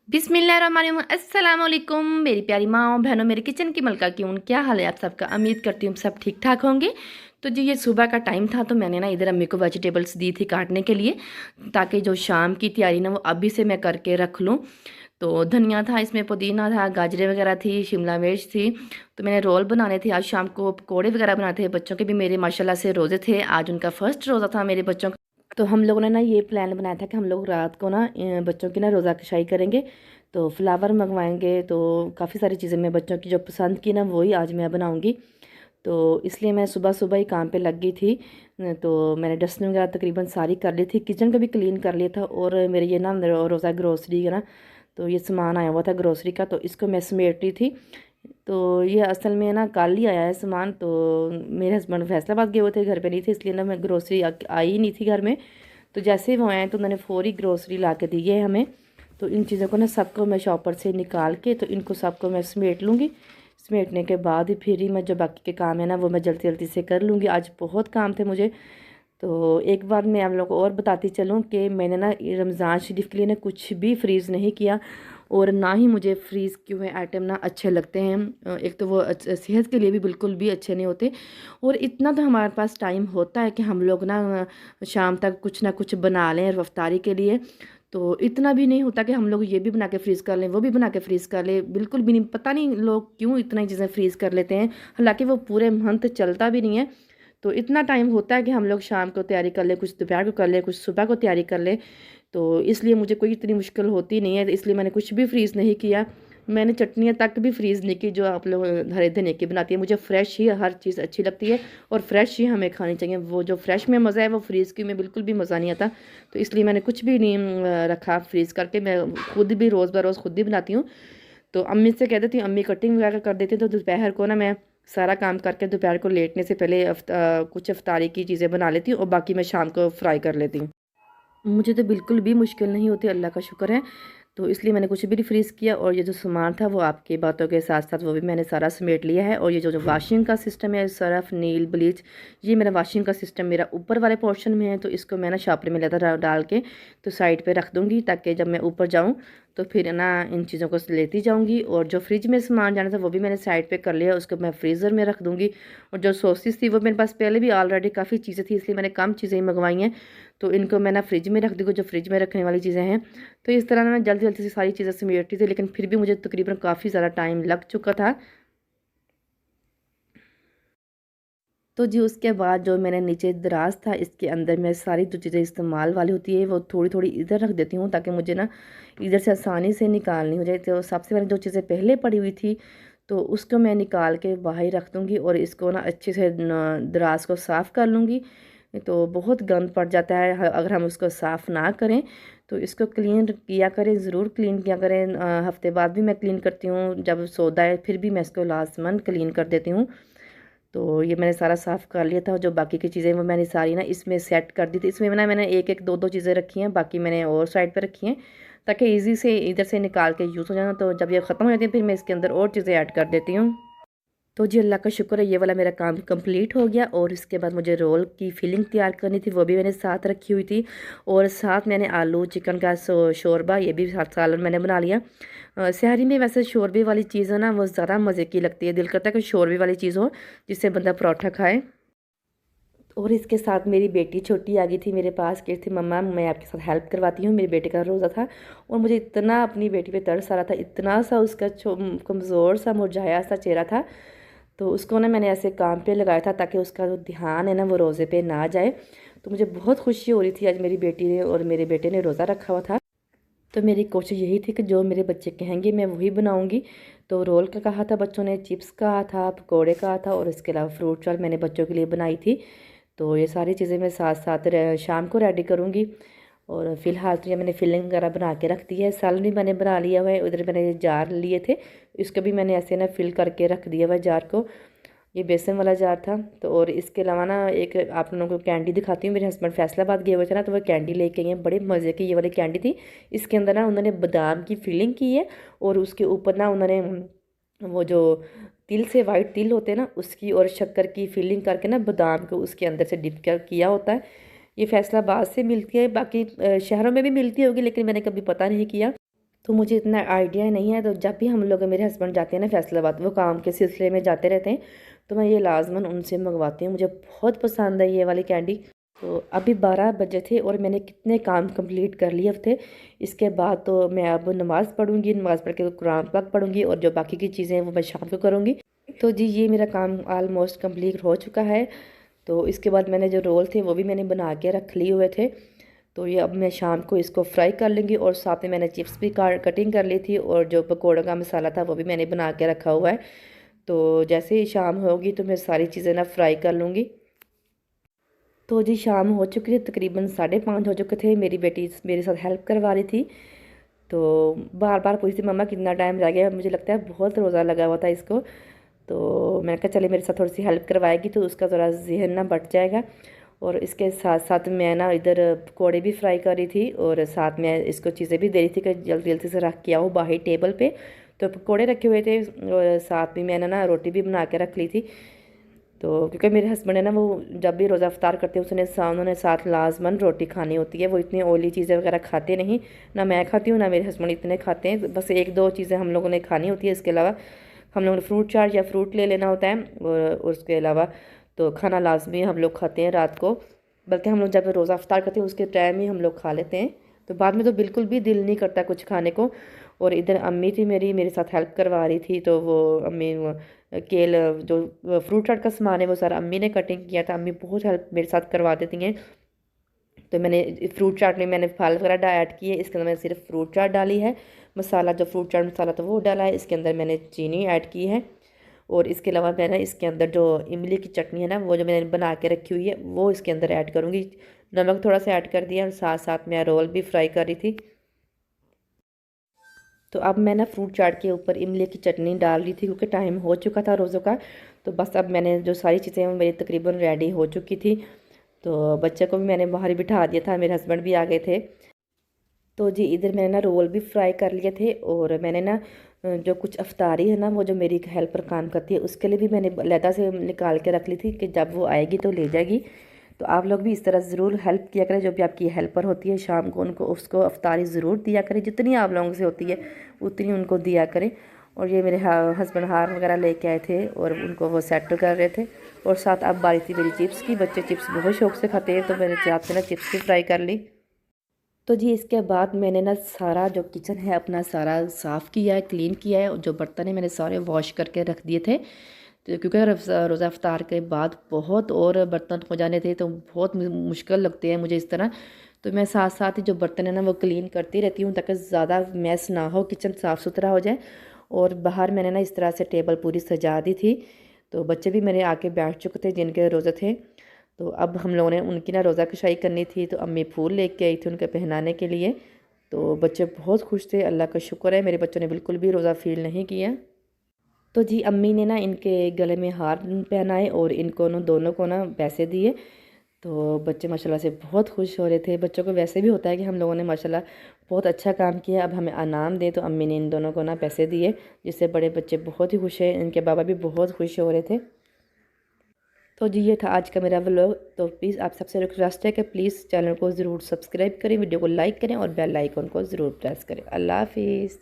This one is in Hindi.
बिस्मिल्लाहिर्रहमानिर्रहीम अस्सलाम वालेकुम मेरी प्यारी माँ और बहनों, मेरे किचन की मलका क्यून, क्या हाल है आप सबका। उम्मीद करती हूँ सब ठीक ठाक होंगे। तो जी ये सुबह का टाइम था, तो मैंने ना इधर अम्मी को वेजिटेबल्स दी थी काटने के लिए, ताकि जो शाम की तैयारी ना वो अभी से मैं करके रख लूँ। तो धनिया था, इसमें पुदीना था, गाजरें वगैरह थी, शिमला मिर्च थी। तो मैंने रोल बनाने थे, आज शाम को पकौड़े वगैरह बनाते थे। बच्चों के भी मेरे माशाल्लाह से रोज़े थे, आज उनका फर्स्ट रोज़ा था मेरे बच्चों का। तो हम लोगों ने ना ये प्लान बनाया था कि हम लोग रात को ना बच्चों की ना रोज़ा कशाई करेंगे। तो फ्लावर मंगवाएंगे, तो काफ़ी सारी चीज़ें मैं बच्चों की जो पसंद की ना वही आज मैं बनाऊंगी। तो इसलिए मैं सुबह सुबह ही काम पे लग गई थी। तो मैंने डस्टिंग वगैरह तकरीबन सारी कर ली थी, किचन का भी क्लीन कर लिया था। और मेरे ये ना रोज़ा ग्रोसरी का ना, तो ये सामान आया हुआ था ग्रोसरी का, तो इसको मैं समेट रही थी। तो ये असल में ना कल ही आया है सामान। तो मेरे हस्बैंड फैसलाबाद गए हुए थे, घर पे नहीं थे, इसलिए ना मैं ग्रोसरी आई ही नहीं थी घर में। तो जैसे ही वो आए तो उन्होंने फौरी ग्रोसरी ला के दी है हमें। तो इन चीज़ों को ना सबको मैं शॉपर से निकाल के, तो इनको सबको मैं समेट लूँगी। समेटने के बाद ही फिर ही मैं जो बाकी के काम है ना वो मैं जल्दी जल्दी से कर लूँगी। आज बहुत काम थे मुझे। तो एक बार मैं आप लोगों को और बताती चलूँ कि मैंने ना रमज़ान शरीफ के लिए ना कुछ भी फ्रीज़ नहीं किया, और ना ही मुझे फ्रीज़ किए हुए आइटम ना अच्छे लगते हैं। एक तो वो सेहत के लिए भी बिल्कुल भी अच्छे नहीं होते। और इतना तो हमारे पास टाइम होता है कि हम लोग ना शाम तक कुछ ना कुछ बना लें रफ्तारी के लिए। तो इतना भी नहीं होता कि हम लोग ये भी बना के फ्रीज़ कर लें, वो भी बना के फ्रीज़ कर लें, बिल्कुल भी नहीं। पता नहीं लोग क्यों इतना ही चीज़ें फ्रीज़ कर लेते हैं, हालांकि वो पूरे मंथ चलता भी नहीं है। तो इतना टाइम होता है कि हम लोग शाम को तैयारी कर ले, कुछ दोपहर को कर ले, कुछ सुबह को तैयारी कर ले। तो इसलिए मुझे कोई इतनी मुश्किल होती नहीं है, इसलिए मैंने कुछ भी फ्रीज़ नहीं किया। मैंने चटनियाँ तक भी फ्रीज़ नहीं की जो आप लोग हरे धनिया की बनाती है। मुझे फ़्रेश ही हर चीज़ अच्छी लगती है, और फ्रेश ही हमें खानी चाहिए। वो जो फ्रेश में मज़ा है वो फ्रीज़ की में बिल्कुल भी मज़ा नहीं आता। तो इसलिए मैंने कुछ भी नहीं रखा फ्रीज़ करके। मैं खुद भी रोज़ ब रोज़ खुद ही बनाती हूँ। तो अम्मी से कह देती हूँ, अम्मी कटिंग वगैरह कर देती, तो दोपहर को ना मैं सारा काम करके दोपहर को लेटने से पहले कुछ इफ्तारी की चीज़ें बना लेती हूँ, और बाकी मैं शाम को फ्राई कर लेती हूँ। मुझे तो बिल्कुल भी मुश्किल नहीं होती, अल्लाह का शुक्र है। तो इसलिए मैंने कुछ भी नहीं फ्रीज़ किया, और ये जो सामान था वो आपकी बातों के साथ साथ वो भी मैंने सारा समेट लिया है। और ये जो वॉशिंग का सिस्टम है, सर्फ, नील, ब्लीच, ये मेरा वॉशिंग का सिस्टम मेरा ऊपर वाले पोर्शन में है। तो इसको मैं ना शापरे में लेकर डाल के तो साइड पे रख दूँगी, ताकि जब मैं ऊपर जाऊँ तो फिर ना इन चीज़ों को लेती जाऊँगी। और जो फ्रिज में सामान जाना था वो भी मैंने साइड पे कर लिया, उसको मैं फ्रीज़र में रख दूँगी। और जो सॉसेस थी वो मेरे पास पहले भी ऑलरेडी काफ़ी चीज़ें थी, इसलिए मैंने कम चीज़ें ही मंगवाई हैं। तो इनको मैं ना फ्रिज में रख दूँगी, जो फ्रिज में रखने वाली चीज़ें हैं। तो इस तरह ना मैं जल्दी जल्दी से सारी चीज़ें समेटती थी, लेकिन फिर भी मुझे तकरीबन काफ़ी ज़्यादा टाइम लग चुका था। तो जी उसके बाद जो मैंने नीचे दराज था, इसके अंदर मैं सारी जो चीज़ें इस्तेमाल वाली होती है वो थोड़ी थोड़ी इधर रख देती हूँ, ताकि मुझे ना इधर से आसानी से निकालनी हो जाए। तो सबसे पहले जो चीज़ें पहले पड़ी हुई थी, तो उसको मैं निकाल के बाहर रख दूँगी, और इसको ना अच्छे से दराज को साफ़ कर लूँगी। तो बहुत गंद पड़ जाता है अगर हम उसको साफ़ ना करें। तो इसको क्लीन किया करें, ज़रूर क्लीन किया करें। हफ्ते बाद भी मैं क्लीन करती हूँ, जब सौदा है फिर भी मैं इसको लाजमन क्लीन कर देती हूँ। तो ये मैंने सारा साफ़ कर लिया था। जो बाकी की चीज़ें वो मैंने सारी ना इसमें सेट कर दी थी। इसमें ना मैंने एक एक दो दो चीज़ें रखी हैं, बाकी मैंने और साइड पे रखी हैं, ताकि ईज़ी से इधर से निकाल के यूज़ हो जाना। तो जब ये ख़त्म हो जाती है फिर मैं इसके अंदर और चीज़ें ऐड कर देती हूँ। तो जी अल्लाह का शुक्र है, ये वाला मेरा काम कंप्लीट हो गया। और इसके बाद मुझे रोल की फिलिंग तैयार करनी थी, वो भी मैंने साथ रखी हुई थी। और साथ मैंने आलू चिकन का शोरबा, ये भी साथ सालन मैंने बना लिया। शहरी में वैसे शोरबे वाली चीज़ है ना वो ज़्यादा मज़े की लगती है, दिल करता है कि शोरबे वाली चीज़ हो जिससे बंदा परोठा खाए। और इसके साथ मेरी बेटी छोटी आ गई थी मेरे पास, कहती थी मम्मा मैं आपके साथ हेल्प करवाती हूँ। मेरे बेटे का रोज़ा था, और मुझे इतना अपनी बेटी पे तरस आ रहा था, इतना सा उसका कमज़ोर सा मुरझाया सा चेहरा था। तो उसको ना मैंने ऐसे काम पे लगाया था, ताकि उसका जो ध्यान है ना वो रोज़े पे ना जाए। तो मुझे बहुत खुशी हो रही थी, आज मेरी बेटी ने और मेरे बेटे ने रोज़ा रखा हुआ था। तो मेरी कोशिश यही थी कि जो मेरे बच्चे कहेंगे मैं वही बनाऊंगी। तो रोल का कहा था बच्चों ने, चिप्स कहा था, पकौड़े कहा था, और इसके अलावा फ्रूट चाट मैंने बच्चों के लिए बनाई थी। तो ये सारी चीज़ें मैं साथ साथ शाम को रेडी करूँगी। और फ़िलहाल तो ये मैंने फिलिंग वगैरह बना के रख दी है। सालन भी मैंने बना लिया हुआ है, उधर मैंने जार लिए थे, इसको भी मैंने ऐसे ना फिल करके रख दिया हुआ है जार को। ये बेसन वाला जार था। तो और इसके अलावा ना एक आप लोगों को कैंडी दिखाती हूँ। मेरे हस्बैंड फैसलाबाद गए हुए थे ना, तो वो कैंडी लेके आई हैं, बड़े मज़े की ये वाली कैंडी थी। इसके अंदर ना उन्होंने बादाम की फिलिंग की है, और उसके ऊपर ना उन्होंने वो जो तिल से वाइट तिल होते हैं ना उसकी और शक्कर की फिलिंग करके ना बादाम को उसके अंदर से डिप कर किया होता है। ये फैसलाबाद से मिलती है, बाकी शहरों में भी मिलती होगी, लेकिन मैंने कभी पता नहीं किया। तो मुझे इतना आइडिया नहीं है, तो जब भी हम लोग मेरे हस्बैंड जाते हैं ना फैसलाबाद, वो काम के सिलसिले में जाते रहते हैं, तो मैं ये लाजमन उनसे मंगवाती हूँ। मुझे बहुत पसंद है ये वाली कैंडी। तो अभी 12 बजे थे और मैंने कितने काम कंप्लीट कर लिए थे। इसके बाद तो मैं अब नमाज़ पढ़ूँगी, नमाज़ पढ़ के कुरान पाक पढ़ूँगी और जो बाकी की चीज़ें हैं वो मैं शाम को करूँगी। तो जी ये मेरा काम आलमोस्ट कंप्लीट हो चुका है। तो इसके बाद मैंने जो रोल थे वो भी मैंने बना के रख लिए हुए थे। तो ये अब मैं शाम को इसको फ्राई कर लूँगी और साथ में मैंने चिप्स भी कटिंग कर ली थी और जो पकौड़ों का मसाला था वो भी मैंने बना के रखा हुआ है। तो जैसे ही शाम होगी तो मैं सारी चीज़ें ना फ्राई कर लूँगी। तो जी शाम हो चुकी थी, तकरीबन 5:30 हो चुके थे। मेरी बेटी मेरे साथ हेल्प करवा रही थी, तो बार बार पूछती थी मम्मा कितना टाइम रह गया। मुझे लगता है बहुत रोज़ा लगा हुआ था इसको। तो मैंने कहा चले मेरे साथ थोड़ी सी हेल्प करवाएगी तो उसका ज़रा जहन ना बट जाएगा। और इसके साथ साथ मैं ना इधर पकौड़े भी फ्राई कर रही थी और साथ में इसको चीज़ें भी दे रही थी कि जल्दी जल्दी से रख के आओ बाहर टेबल पे। तो पकौड़े रखे हुए थे और साथ में मैंने ना रोटी भी बना के रख ली थी। तो क्योंकि मेरे हस्बैंड है ना, वो जब भी रोज़ा अफ्तार करते हैं उन्होंने साथ लाजमन रोटी खानी होती है। वो इतनी ऑयली चीज़ें वगैरह खाते नहीं, ना मैं खाती हूँ ना मेरे हस्बैंड इतने खाते हैं। बस एक दो चीज़ें हम लोगों ने खानी होती है, इसके अलावा हम लोगों ने फ्रूट चाट या फ्रूट ले लेना होता है। और उसके अलावा तो खाना लाजमी हम लोग खाते हैं रात को, बल्कि हम लोग जब रोज़ा अफ्तार करते हैं उसके टाइम ही हम लोग खा लेते हैं। तो बाद में तो बिल्कुल भी दिल नहीं करता कुछ खाने को। और इधर अम्मी थी मेरे साथ हेल्प करवा रही थी। तो वो अम्मी केल जो फ्रूट चाट का सामान है वो सारा अम्मी ने कटिंग किया था। अम्मी बहुत हेल्प मेरे साथ करवा देती हैं। तो मैंने फ्रूट चाट में मैंने फल वगैरह ऐड किए, इसके अंदर मैंने सिर्फ फ्रूट चाट डाली है। मसाला जो फ्रूट चाट मसाला था वो डाला है, इसके अंदर मैंने चीनी ऐड की है। और इसके अलावा मैंने इसके अंदर जो इमली की चटनी है ना, वो जो मैंने बना के रखी हुई है वो इसके अंदर ऐड करूँगी। नमक थोड़ा सा ऐड कर दिया और साथ साथ मैं रोल भी फ्राई कर रही थी। तो अब मैं ना फ्रूट चाट के ऊपर इमली की चटनी डाल रही थी क्योंकि टाइम हो चुका था रोज़ों का। तो बस अब मैंने जो सारी चीज़ें मेरी तकरीबन रेडी हो चुकी थी। तो बच्चे को भी मैंने बाहर ही बिठा दिया था, मेरे हस्बैंड भी आ गए थे। तो जी इधर मैंने ना रोल भी फ्राई कर लिए थे और मैंने ना जो कुछ अफ्तारी है ना, वो जो मेरी हेल्पर काम करती है उसके लिए भी मैंने अलहदा से निकाल के रख ली थी कि जब वो आएगी तो ले जाएगी। तो आप लोग भी इस तरह ज़रूर हेल्प किया करें, जो भी आपकी हेल्पर होती है शाम को उनको उसको अफ्तारी ज़रूर दिया करें, जितनी आप लोगों से होती है उतनी उनको दिया करें। और ये मेरे हस्बैंड हार वगैरह लेके आए थे और उनको वो सेट कर रहे थे। और साथ अब बारी थी मेरी चिप्स की, बच्चे चिप्स बहुत शौक से खाते हैं तो मैंने साथ में ना चिप्स भी फ्राई कर ली। तो जी इसके बाद मैंने ना सारा जो किचन है अपना सारा साफ़ किया है, क्लीन किया है। और जो बर्तन है मैंने सारे वॉश करके रख दिए थे। तो क्योंकि रोज़ा अफ्तार के बाद बहुत और बर्तन हो जाने थे तो बहुत मुश्किल लगते हैं मुझे इस तरह। तो मैं साथ साथ ही जो बर्तन है ना वो क्लीन करती रहती हूँ ताकि ज़्यादा मैस ना हो, किचन साफ़ सुथरा हो जाए। और बाहर मैंने ना इस तरह से टेबल पूरी सजा दी थी। तो बच्चे भी मेरे आके बैठ चुके थे जिनके रोज़े थे। तो अब हम लोगों ने उनकी ना रोज़ा कशाई करनी थी, तो अम्मी फूल लेके आई थी उनके पहनाने के लिए। तो बच्चे बहुत खुश थे, अल्लाह का शुक्र है मेरे बच्चों ने बिल्कुल भी रोज़ा फ़ील नहीं किया। तो जी अम्मी ने ना इनके गले में हार पहनाए और इनको ना दोनों को ना पैसे दिए। तो बच्चे माशाल्लाह से बहुत खुश हो रहे थे। बच्चों को वैसे भी होता है कि हम लोगों ने माशाल्लाह बहुत अच्छा काम किया, अब हमें इनाम दें। तो अम्मी ने इन दोनों को ना पैसे दिए, जिससे बड़े बच्चे बहुत ही खुश हैं। इनके बाबा भी बहुत खुश हो रहे थे। तो जी ये था आज का मेरा व्लॉग। तो प्लीज़ आप सबसे रिक्वेस्ट है कि प्लीज़ चैनल को ज़रूर सब्सक्राइब करें, वीडियो को लाइक करें और बेल आइकन को ज़रूर प्रेस करें। अल्लाह हाफिज़।